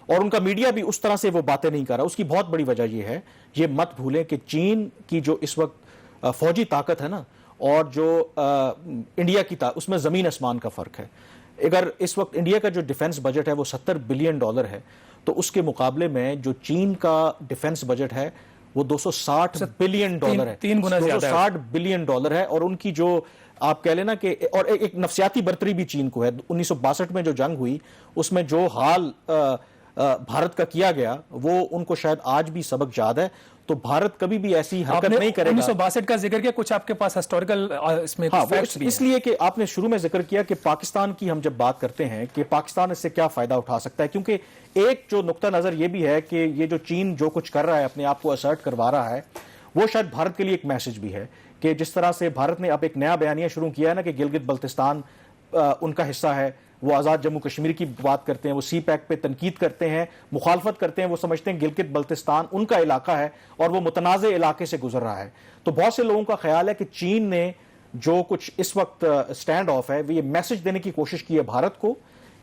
اور ان کا میڈیا بھی اس طرح سے وہ باتیں نہیں کر رہا. اس کی بہت بڑی وجہ یہ ہے، یہ مت بھولیں کہ چین کی جو اس وقت فوجی طاقت ہے نا اور جو انڈیا کی طاقت، اس میں زمین آسمان کا فرق ہے. اگر اس وقت انڈیا کا جو ڈیفنس بجٹ ہے وہ $70 بلین ہے، تو اس کے مقابلے میں جو چین کا ڈیفنس بجٹ ہے وہ $260 بلین ہے، 3 گنا زیادہ ہے. $260 بلین ہے. اور ان کی جو آپ کہہ لینا کہ اور ایک نفسیاتی برتری بھی چین کو ہے. 1962 میں جو جنگ ہوئی اس میں جو حال بھارت کا کیا گیا وہ ان کو شاید آج بھی سبق یاد ہے. تو بھارت کبھی بھی ایسی حرکت نہیں کرے گا. 1962 کا ذکر کیا، کچھ آپ کے پاس ہسٹوریکل اس میں فیکٹس بھی ہیں. اس لیے کہ آپ نے شروع میں ذکر کیا کہ پاکستان کی ہم جب بات کرتے ہیں کہ پاکستان اس سے کیا فائدہ اٹھا سکتا ہے، کیونکہ ایک جو نقطہ نظر یہ بھی ہے کہ یہ جو چین جو کچھ کر رہا ہے، اپنے آپ کو اسرٹ کروا رہا ہے، وہ شاید بھارت کے لیے ایک میسج بھی ہے کہ جس طرح سے بھارت نے اب ایک نیا بیانیہ شروع کیا ہے نا کہ گلگت بلتستان ان کا حصہ ہے، وہ آزاد جموں کشمیر کی بات کرتے ہیں، وہ سی پیک پہ تنقید کرتے ہیں، مخالفت کرتے ہیں، وہ سمجھتے ہیں گلگت بلتستان ان کا علاقہ ہے اور وہ متنازع علاقے سے گزر رہا ہے. تو بہت سے لوگوں کا خیال ہے کہ چین نے جو کچھ اس وقت سٹینڈ آف ہے وہ یہ میسج دینے کی کوشش کی ہے بھارت کو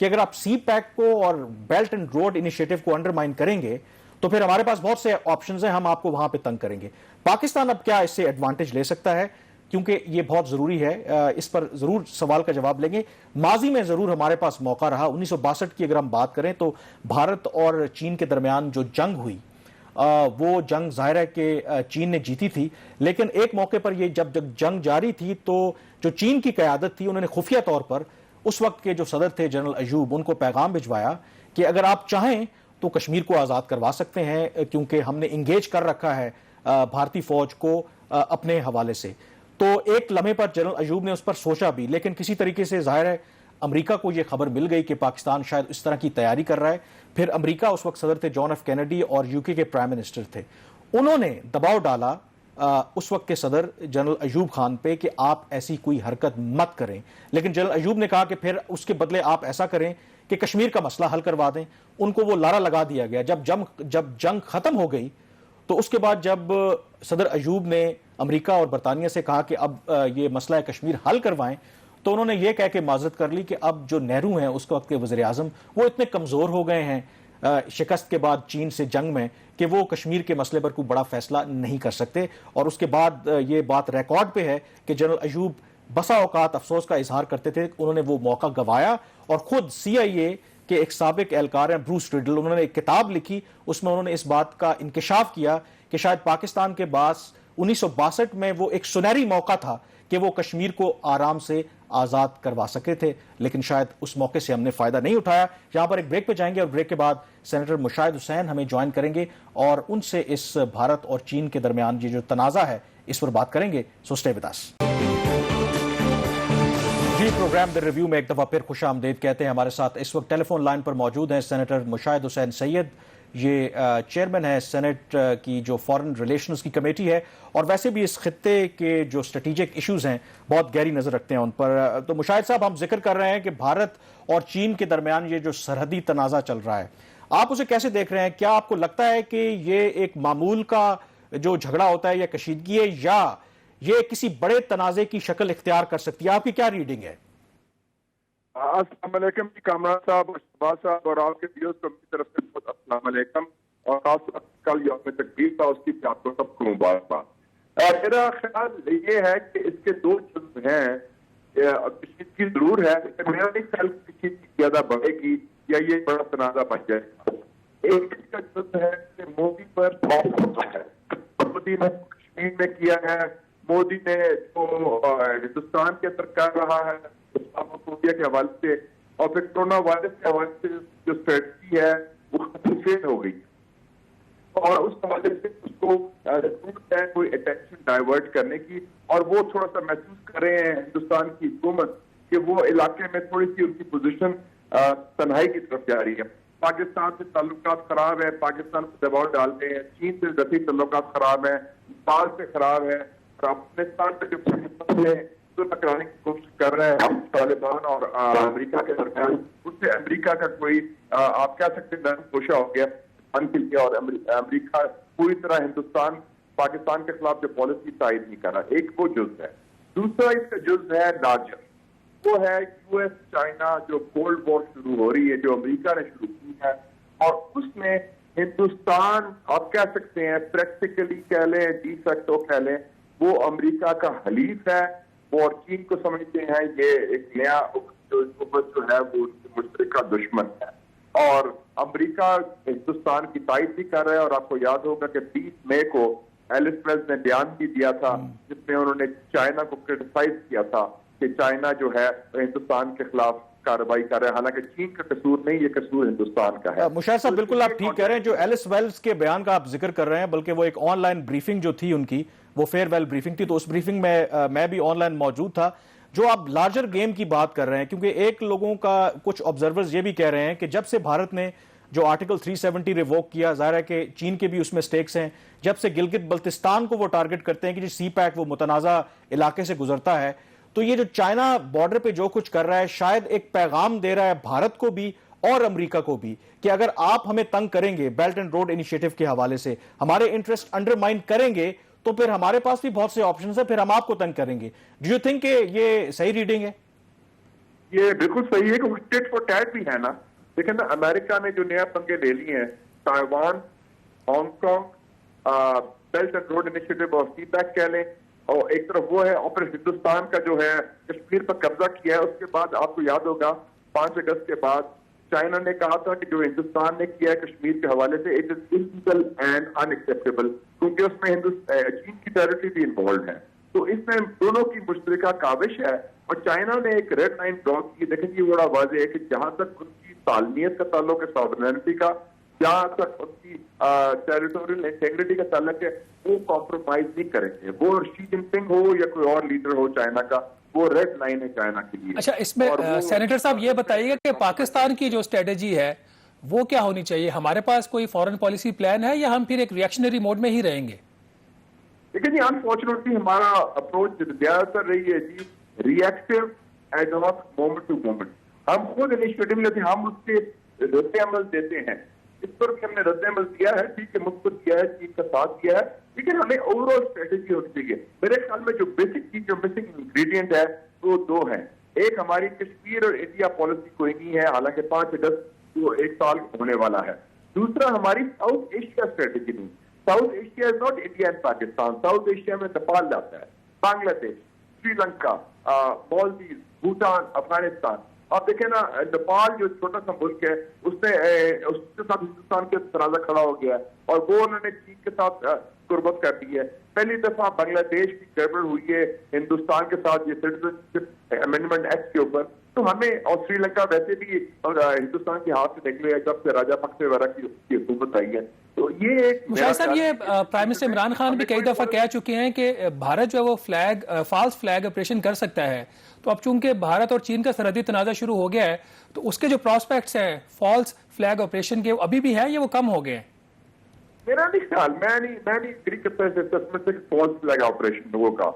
کہ اگر آپ سی پیک کو اور بیلٹ اینڈ روڈ انیشیٹو کو انڈرمائن کریں گے تو پھر ہمارے پاس بہت سے آپشنز ہیں، ہم آپ کو وہاں پہ تنگ کریں گے. پاکستان اب کیا اس سے ایڈوانٹیج لے سکتا ہے، کیونکہ یہ بہت ضروری ہے، اس پر ضرور سوال کا جواب لیں گے. ماضی میں ضرور ہمارے پاس موقع رہا. 1962 کی اگر ہم بات کریں تو بھارت اور چین کے درمیان جو جنگ ہوئی وہ جنگ ظاہر ہے کہ چین نے جیتی تھی، لیکن ایک موقع پر یہ جب جنگ جاری تھی تو جو چین کی قیادت تھی انہوں نے خفیہ طور پر اس وقت کے جو صدر تھے جنرل ایوب، ان کو پیغام بھجوایا کہ اگر آپ چاہیں تو کشمیر کو آزاد کروا سکتے ہیں، کیونکہ ہم نے انگیج کر رکھا ہے بھارتی فوج کو اپنے حوالے سے. تو ایک لمحے پر جنرل ایوب نے اس پر سوچا بھی، لیکن کسی طریقے سے ظاہر ہے امریکہ کو یہ خبر مل گئی کہ پاکستان شاید اس طرح کی تیاری کر رہا ہے. پھر امریکہ اس وقت صدر تھے جان ایف کینیڈی اور UK کے پرائم منسٹر تھے، انہوں نے دباؤ ڈالا اس وقت کے صدر جنرل ایوب خان پہ کہ آپ ایسی کوئی حرکت مت کریں. لیکن جنرل ایوب نے کہا کہ پھر اس کے بدلے آپ ایسا کریں کہ کشمیر کا مسئلہ حل کروا دیں. ان کو وہ لارا لگا دیا گیا. جب جنگ ختم ہو گئی تو اس کے بعد جب صدر ایوب نے امریکہ اور برطانیہ سے کہا کہ اب یہ مسئلہ کشمیر حل کروائیں تو انہوں نے یہ کہہ کے معذرت کر لی کہ اب جو نہرو ہیں اس وقت کے وزیر اعظم وہ اتنے کمزور ہو گئے ہیں شکست کے بعد چین سے جنگ میں کہ وہ کشمیر کے مسئلے پر کوئی بڑا فیصلہ نہیں کر سکتے. اور اس کے بعد یہ بات ریکارڈ پہ ہے کہ جنرل ایوب بسا اوقات افسوس کا اظہار کرتے تھے. انہوں نے وہ موقع گوایا اور خود CIA کے ایک سابق اہلکار ہیں بروس ریڈل, انہوں نے ایک کتاب لکھی, اس میں انہوں نے اس بات کا انکشاف کیا کہ شاید پاکستان کے پاس 1962 میں وہ ایک سنہری موقع تھا کہ وہ کشمیر کو آرام سے آزاد کروا سکے تھے, لیکن شاید اس موقع سے ہم نے فائدہ نہیں اٹھایا. یہاں پر ایک بریک پہ جائیں گے اور بریک کے بعد سینیٹر مشاہد حسین ہمیں جوائن کریں گے اور ان سے اس بھارت اور چین کے درمیان یہ جو تنازع ہے اس پر بات کریں گے. So stay with us. جی, پروگرام دی ریویو میں ایک دفعہ پھر خوش آمدید کہتے ہیں. ہمارے ساتھ اس وقت ٹیلی فون لائن پر موجود ہیں سینیٹر مشاہد حسین سید. یہ چیئرمین ہے سینٹ کی جو فارن ریلیشنز کی کمیٹی ہے اور ویسے بھی اس خطے کے جو اسٹریٹجک ایشوز ہیں بہت گہری نظر رکھتے ہیں ان پر. تو مشاہد صاحب, ہم ذکر کر رہے ہیں کہ بھارت اور چین کے درمیان یہ جو سرحدی تنازع چل رہا ہے, آپ اسے کیسے دیکھ رہے ہیں؟ کیا آپ کو لگتا ہے کہ یہ ایک معمول کا جو جھگڑا ہوتا ہے یا کشیدگی ہے, یا یہ کسی بڑے تنازع کی شکل اختیار کر سکتی ہے؟ آپ کی کیا ریڈنگ ہے؟ السلام علیکم جی, کامران صاحب اور شہباز صاحب اور آپ کے ویوز کو میری طرف سے بہت السلام علیکم, اور خاص طور پر کل یوم تکبیر تھا, اس کی بھی آپ کو سب کو مبارکباد. میرا خیال یہ ہے کہ اس کے دو جزو ہیں, کشیدگی ضرور ہے لیکن میرا نہیں خیال کشیدگی زیادہ بڑھے گی یا یہ بڑا تنازع بن جائے گا. ایک اس کا جزو ہے کہ مودی پر ہے, مودی نے کشمیر میں کیا ہے, مودی نے جو ہندوستان کے اندر کر رہا ہے کے حوالے سے, اور پھر کورونا وائرس کے حوالے سے جو اسٹریٹجی ہے وہ فیل ہو گئی, اور اس حوالے سے اس کو ضرورت ہے کوئی اٹینشن ڈائیورٹ کرنے کی, اور وہ تھوڑا سا محسوس کر رہے ہیں ہندوستان کی حکومت کہ وہ علاقے میں تھوڑی سی ان کی پوزیشن تنہائی کی طرف جا رہی ہے. پاکستان سے تعلقات خراب ہیں, پاکستان کو دباؤ ڈالتے ہیں, چین سے ذاتی تعلقات خراب ہیں, نیپال سے خراب ہے, اور افغانستان پہ جو مسئلے تو ٹکرانے کی کوشش کر رہے ہیں طالبان اور امریکہ کے درمیان, اس سے امریکہ کا کوئی آپ کہہ سکتے ہیں نرم گوشہ ہو گیا بن کے لیا, اور امریکہ پوری طرح ہندوستان پاکستان کے خلاف جو پالیسی تائید نہیں کر رہا. ایک وہ جز ہے. دوسرا اس کا جز ہے لارجر, وہ ہے US چائنا جو کولڈ وار شروع ہو رہی ہے, جو امریکہ نے شروع کی ہے, اور اس میں ہندوستان آپ کہہ سکتے ہیں پریکٹیکلی کہہ لیں ڈی فیکٹو کہہ لیں وہ امریکہ کا حلیف ہے, اور چین کو سمجھتے ہیں یہ ایک نیا جو ہے وہ مشترکہ دشمن ہے. اور امریکہ ہندوستان کی تائید بھی کر رہا ہے, اور آپ کو یاد ہوگا کہ 20 مئی کو ایلس ویلز نے بیان بھی دیا تھا جس میں انہوں نے چائنا کو کرٹیسائز کیا تھا کہ چائنا جو ہے ہندوستان کے خلاف کارروائی کر رہا ہے, حالانکہ چین کا قصور نہیں, یہ قصور ہندوستان کا ہے. مشاہد صاحب بالکل آپ ٹھیک کہہ رہے ہیں. جو ایلس ویلز کے بیان کا آپ ذکر کر رہے ہیں, بلکہ وہ ایک آن لائن بریفنگ جو تھی ان کی, وہ فیئر ویل بریفنگ تھی, تو اس بریفنگ میں بھی آن لائن موجود تھا. جو آپ لارجر گیم کی بات کر رہے ہیں, کیونکہ ایک لوگوں کا کچھ آبزرورز یہ بھی کہہ رہے ہیں کہ جب سے بھارت نے جو آرٹیکل 370 ریووک کیا, ظاہر ہے کہ چین کے بھی اس میں سٹیکس ہیں, جب سے گلگت بلتستان کو وہ ٹارگٹ کرتے ہیں کہ سی پیک وہ متنازع علاقے سے گزرتا ہے, تو یہ جو چائنا بارڈر پہ جو کچھ کر رہا ہے شاید ایک پیغام دے رہا ہے بھارت کو بھی اور امریکہ کو بھی کہ اگر آپ ہمیں تنگ کریں گے بیلٹ اینڈ روڈ انیشیٹو کے حوالے سے, ہمارے انٹرسٹ انڈرمائن کریں گے, تو پھر ہمارے پاس بھی بہت سے آپشنز ہیں, پھر ہم آپ کو تنگ کریں گے. ڈو یو تھنک کہ یہ صحیح ریڈنگ ہے؟ یہ بالکل صحیح ہے کہ ٹیٹ فور ٹیٹ بھی ہے نا. لیکن امریکہ نے جو نیا پنگے لے لیے ہیں, Taiwan, Hong Kong, belt and road initiative اور سی پیک کہہ لیں, اور ایک طرف وہ ہے, اور پھر ہندوستان کا جو ہے کشمیر پر قبضہ کیا ہے. اس کے بعد آپ کو یاد ہوگا 5 اگست کے بعد چائنا نے کہا تھا کہ جو ہندوستان نے کیا ہے کشمیر کے حوالے سے it is illegal and in acceptable, کیونکہ اس میں چین کی ٹیریٹری بھی انوالوڈ ہے. تو اس میں دونوں کی مشترکہ کاوش ہے, اور چائنا نے ایک ریڈ لائن ڈرا کی. دیکھیں یہ بڑا واضح ہے کہ جہاں تک ان کی سالمیت کا تعلق ہے, ساورنٹی کا, جہاں تک ان کی ٹیریٹوریل انٹیگریٹی کا تعلق ہے, وہ کمپرومائز نہیں کریں گے. وہ شی جن پنگ ہو یا کوئی اور لیڈر ہو چائنا کا, وہ ریڈ لائن ہے چائنا کے لیے. اچھا, اس میں سینیٹر صاحب یہ بتائیے گا کہ پاکستان کی جو اسٹریٹجی ہے وہ کیا ہونی چاہیے؟ ہمارے پاس کوئی فورن پالیسی پلان ہے یا ہم پھر ایک ریئیکشنری موڈ میں ہی رہیں گے؟ لیکن یہ انفارچونیٹلی ہمارا اپروچ زیادہ تر رہی ہے جی ریئیکٹیو ایڈ آف مومنٹ ٹو مومنٹ. ہم خود انیشیٹو لیتے ہیں, ہم اس کے رد عمل دیتے ہیں. اس پر بھی ہم نے رد عمل دیا ہے, ٹھیک ہے, مثبت کیا ہے, چیز کا ساتھ دیا ہے, لیکن ہمیں اوور آل اسٹریٹجی ہونی چاہیے. میرے خیال میں جو بیسک چیز جو مسنگ انگریڈینٹ ہے وہ 2 ہیں. ایک ہماری کشمیر اور انڈیا پالیسی کوئی نہیں ہے، حالانکہ 5 اگست وہ 1 سال ہونے والا ہے. دوسرا ہماری ساؤتھ ایشیا اسٹریٹجی نہیں. South Asia is not India and Pakistan. South Asia میں نیپال جاتا ہے، بنگلہ دیش، سری لنکا، مالدیز، بھوٹان، افغانستان. آپ دیکھیں نا، نیپال جو چھوٹا سا ملک ہے اس کے ساتھ ہندوستان کے تنازع کھڑا ہو گیا ہے، اور وہ انہوں نے چین کے ساتھ قربت کر دی ہے. پہلی دفعہ بنگلہ دیش کی گڑبڑ ہوئی ہے ہندوستان کے ساتھ یہ سٹیزنشپ امینڈمنٹ ایکٹ کے اوپر. تو ہمیں، اور سری لنکا ویسے بھی ہندوستان کے ہاتھ سے نکلے جب سے راجا پکسے وغیرہ کی حکومت آئی ہے. تو یہ ایک مشاہد صاحب، یہ پرائم منسٹر عمران خان بھی کئی دفعہ کہہ چکے ہیں کہ بھارت جو ہے وہ فالس فلیگ آپریشن کر سکتا ہے. تو اب چونکہ بھارت اور چین کا سرحدی تنازع شروع ہو گیا ہے تو اس کے جو پراسپیکٹس ہیں فالس فلیگ آپریشن کے ابھی بھی ہے یا وہ کم ہو گئے ہیں؟ میرا نہیں خیال، میں نہیں اگری کرتا ہے اسسمنٹ سے فالس فلیگ آپریشن لوگوں کا.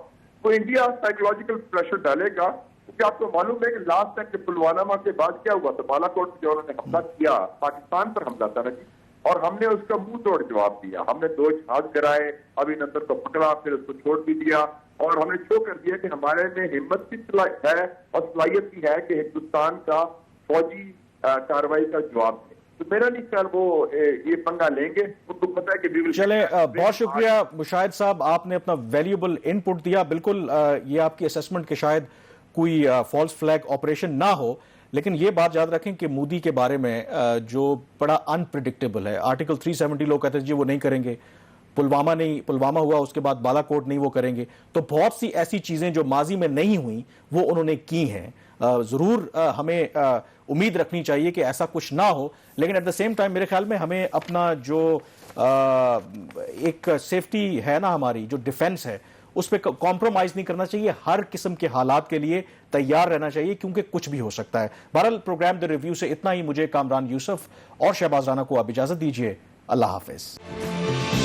تو انڈیا سائیکولوجیکل پریشر ڈالے گا، کیونکہ آپ کو معلوم ہے کہ لاسٹ ٹائم کہ پلوامہ کے بعد کیا ہوا تھا، بالا کوٹ میں جو انہوں نے حملہ کیا پاکستان پر حملہ تھا نا جی، اور ہم نے اس کا منہ توڑ جواب دیا. ہم نے 2 جہاز گرائے، ابھی نندر کو پکڑا، پھر اس کو چھوڑ بھی دیا، اور ہم نے شو کر دیا کہ ہمارے میں ہمت بھی ہے اور صلاحیت بھی ہے کہ ہندوستان کا فوجی کارروائی کا جواب دے. تو میرا نہیں خیال وہ یہ پنگا لیں گے. ان کو پتا ہے کہ چلے، بہت شکریہ مشاہد صاحب، آپ نے اپنا ویلیوبل ان پٹ دیا. بالکل یہ آپ کی اسیسمنٹ کہ شاید کوئی فالس فلیگ آپریشن نہ ہو، لیکن یہ بات یاد رکھیں کہ مودی کے بارے میں جو بڑا انپریڈکٹیبل ہے. آرٹیکل 370 لوگ کہتے ہیں جی وہ نہیں کریں گے، پلوامہ ہوا، اس کے بعد بالا کوٹ نہیں وہ کریں گے. تو بہت سی ایسی چیزیں جو ماضی میں نہیں ہوئیں وہ انہوں نے کی ہیں. ضرور ہمیں امید رکھنی چاہیے کہ ایسا کچھ نہ ہو، لیکن ایٹ دا سیم ٹائم میرے خیال میں ہمیں اپنا جو ایک سیفٹی ہے نا، ہماری جو ڈیفنس ہے، اس پہ کمپرومائز نہیں کرنا چاہیے. ہر قسم کے حالات کے لیے تیار رہنا چاہیے، کیونکہ کچھ بھی ہو سکتا ہے. بہرحال پروگرام دی ریویو سے اتنا ہی. مجھے کامران یوسف اور شہباز رانا کو آپ اجازت دیجیے. اللہ حافظ.